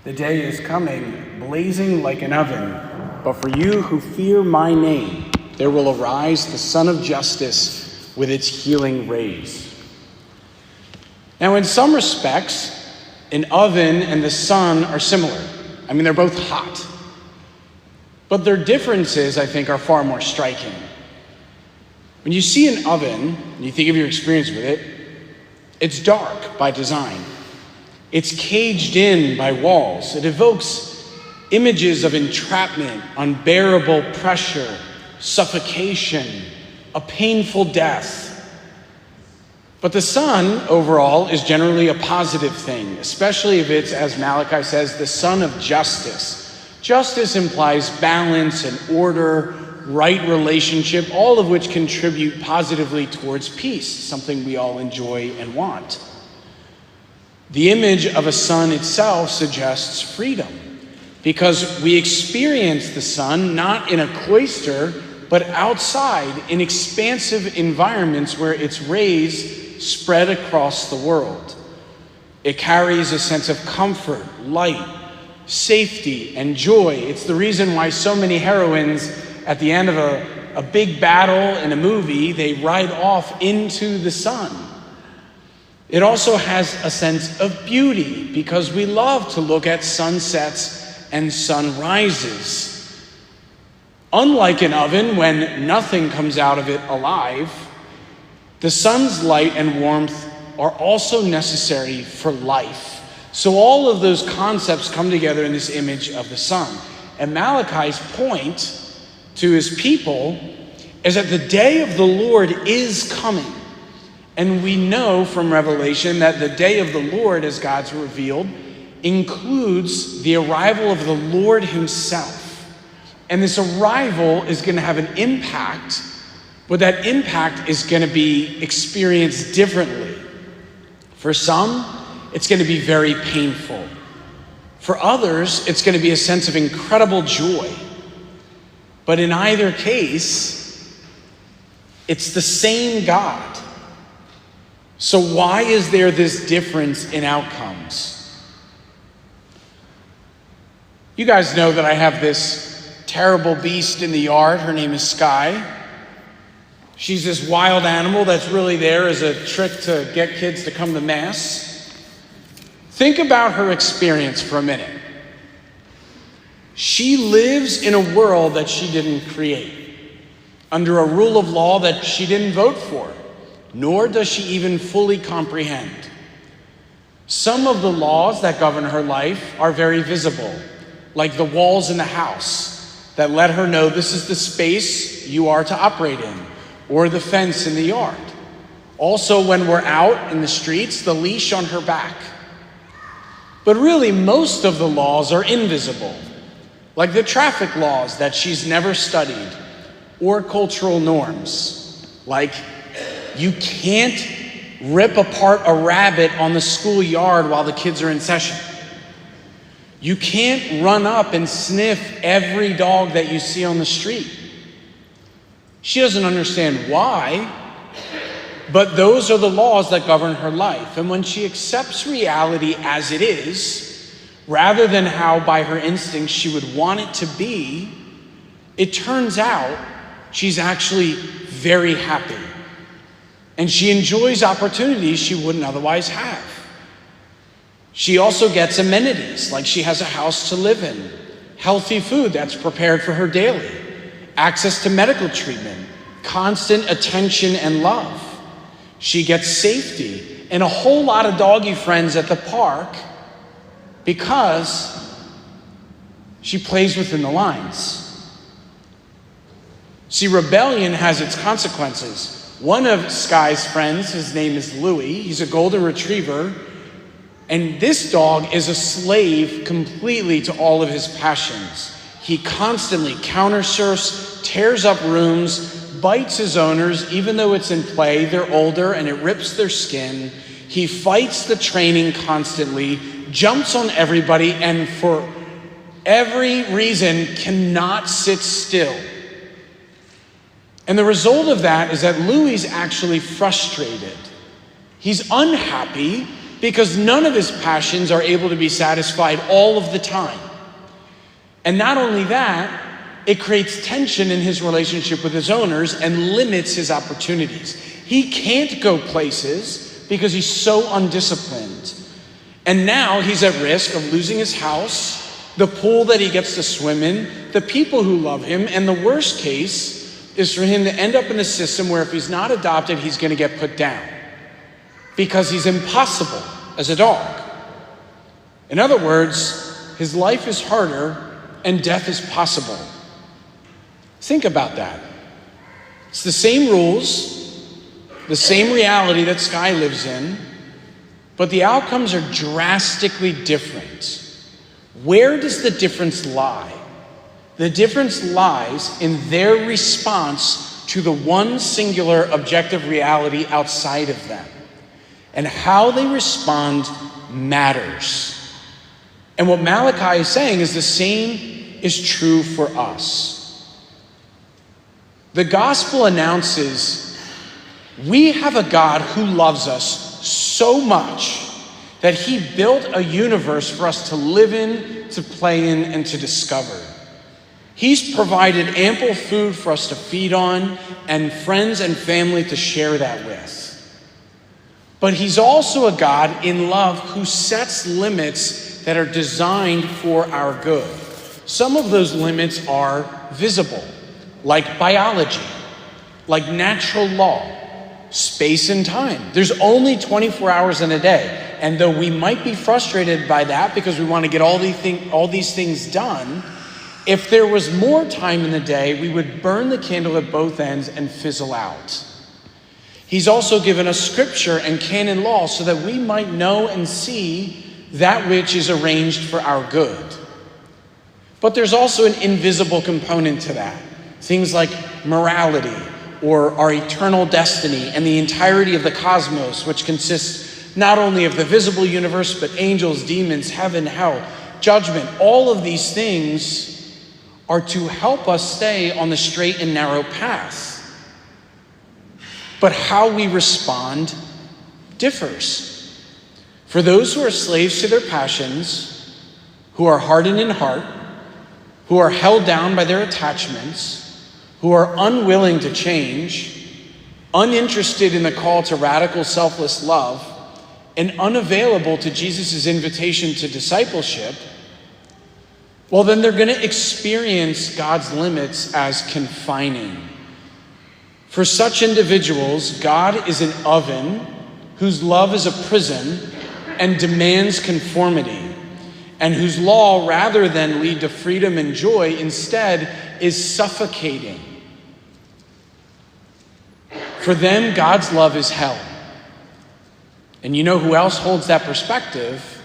The day is coming, blazing like an oven. But for you who fear my name, there will arise the Sun of Justice with its healing rays. Now, in some respects, an oven and the sun are similar. I mean, they're both hot. But their differences, I think, are far more striking. When you see an oven, and you think of your experience with it, it's dark by design. It's caged in by walls. It evokes images of entrapment, unbearable pressure, suffocation, a painful death. But the sun, overall, is generally a positive thing, especially if it's, as Malachi says, the sun of justice. Justice implies balance and order, right relationship, all of which contribute positively towards peace, something we all enjoy and want. The image of a sun itself suggests freedom, because we experience the sun not in a cloister, but outside in expansive environments where its rays spread across the world. It carries a sense of comfort, light, safety, and joy. It's the reason why so many heroines, at the end of a big battle in a movie, they ride off into the sun. It also has a sense of beauty, because we love to look at sunsets and sunrises. Unlike an oven, when nothing comes out of it alive, the sun's light and warmth are also necessary for life. So all of those concepts come together in this image of the sun. And Malachi's point to his people is that the day of the Lord is coming. And we know from Revelation that the day of the Lord, as God's revealed, includes the arrival of the Lord himself. And this arrival is going to have an impact, but that impact is going to be experienced differently. For some, it's going to be very painful. For others, it's going to be a sense of incredible joy. But in either case, it's the same God. So why is there this difference in outcomes? You guys know that I have this terrible beast in the yard. Her name is Sky. She's this wild animal that's really there as a trick to get kids to come to Mass. Think about her experience for a minute. She lives in a world that she didn't create, under a rule of law that she didn't vote for, nor does she even fully comprehend. Some of the laws that govern her life are very visible, like the walls in the house that let her know this is the space you are to operate in, or the fence in the yard. Also, when we're out in the streets, the leash on her back. But really, most of the laws are invisible, like the traffic laws that she's never studied, or cultural norms, like you can't rip apart a rabbit on the schoolyard while the kids are in session. You can't run up and sniff every dog that you see on the street. She doesn't understand why, but those are the laws that govern her life. And when she accepts reality as it is, rather than how by her instincts she would want it to be, it turns out she's actually very happy. And she enjoys opportunities she wouldn't otherwise have. She also gets amenities, like she has a house to live in, healthy food that's prepared for her daily, access to medical treatment, constant attention and love. She gets safety and a whole lot of doggy friends at the park because she plays within the lines. See, rebellion has its consequences. One of Sky's friends, his name is Louie. He's a golden retriever. And this dog is a slave completely to all of his passions. He constantly countersurfs, tears up rooms, bites his owners, even though it's in play. They're older and it rips their skin. He fights the training constantly, jumps on everybody, and for every reason cannot sit still. And the result of that is that Louie's actually frustrated. He's unhappy because none of his passions are able to be satisfied all of the time. And not only that, it creates tension in his relationship with his owners and limits his opportunities. He can't go places because he's so undisciplined. And now he's at risk of losing his house, the pool that he gets to swim in, the people who love him, and the worst case is for him to end up in a system where if he's not adopted, he's going to get put down because he's impossible as a dog. In other words, his life is harder and death is possible. Think about that. It's the same rules, the same reality that Sky lives in, but the outcomes are drastically different. Where does the difference lie? The difference lies in their response to the one singular objective reality outside of them. And how they respond matters. And what Malachi is saying is the same is true for us. The gospel announces we have a God who loves us so much that he built a universe for us to live in, to play in, and to discover. He's provided ample food for us to feed on and friends and family to share that with. But he's also a God in love who sets limits that are designed for our good. Some of those limits are visible, like biology, like natural law, space and time. There's only 24 hours in a day. And though we might be frustrated by that because we want to get all these things done, if there was more time in the day, we would burn the candle at both ends and fizzle out. He's also given us scripture and canon law so that we might know and see that which is arranged for our good. But there's also an invisible component to that. Things like morality or our eternal destiny and the entirety of the cosmos, which consists not only of the visible universe, but angels, demons, heaven, hell, judgment. All of these things are to help us stay on the straight and narrow path. But how we respond differs. For those who are slaves to their passions, who are hardened in heart, who are held down by their attachments, who are unwilling to change, uninterested in the call to radical selfless love, and unavailable to Jesus' invitation to discipleship, well, then they're going to experience God's limits as confining. For such individuals, God is an oven whose love is a prison and demands conformity, and whose law, rather than lead to freedom and joy, instead is suffocating. For them, God's love is hell. And you know who else holds that perspective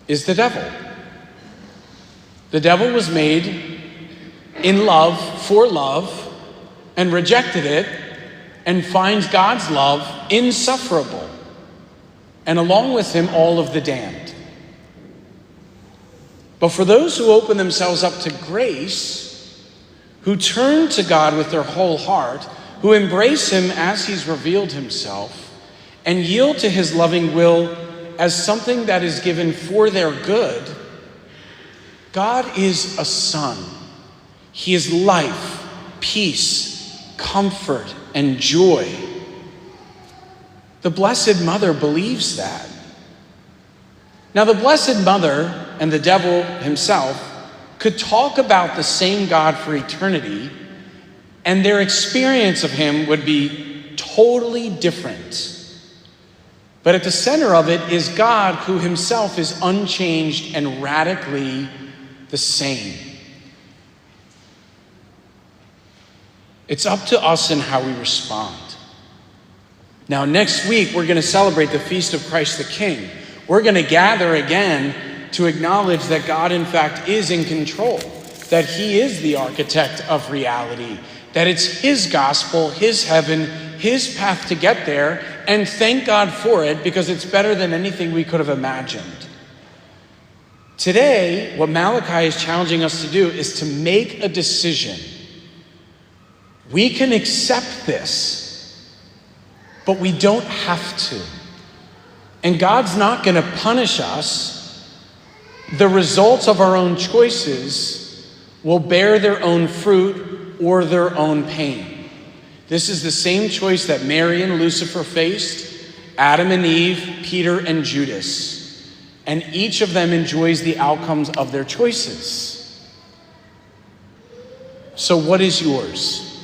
is the devil. The devil was made in love, for love, and rejected it, and finds God's love insufferable, and along with him, all of the damned. But for those who open themselves up to grace, who turn to God with their whole heart, who embrace him as he's revealed himself, and yield to his loving will as something that is given for their good, God is a son. He is life, peace, comfort, and joy. The Blessed Mother believes that. Now, the Blessed Mother and the devil himself could talk about the same God for eternity, and their experience of him would be totally different. But at the center of it is God, who himself is unchanged and radically the same. It's up to us in how we respond. Now, next week, we're going to celebrate the Feast of Christ the King. We're going to gather again to acknowledge that God, in fact, is in control, that he is the architect of reality, that it's his gospel, his heaven, his path to get there, and thank God for it, because it's better than anything we could have imagined. Today, what Malachi is challenging us to do is to make a decision. We can accept this, but we don't have to. And God's not going to punish us. The results of our own choices will bear their own fruit or their own pain. This is the same choice that Mary and Lucifer faced, Adam and Eve, Peter and Judas. And each of them enjoys the outcomes of their choices. So what is yours?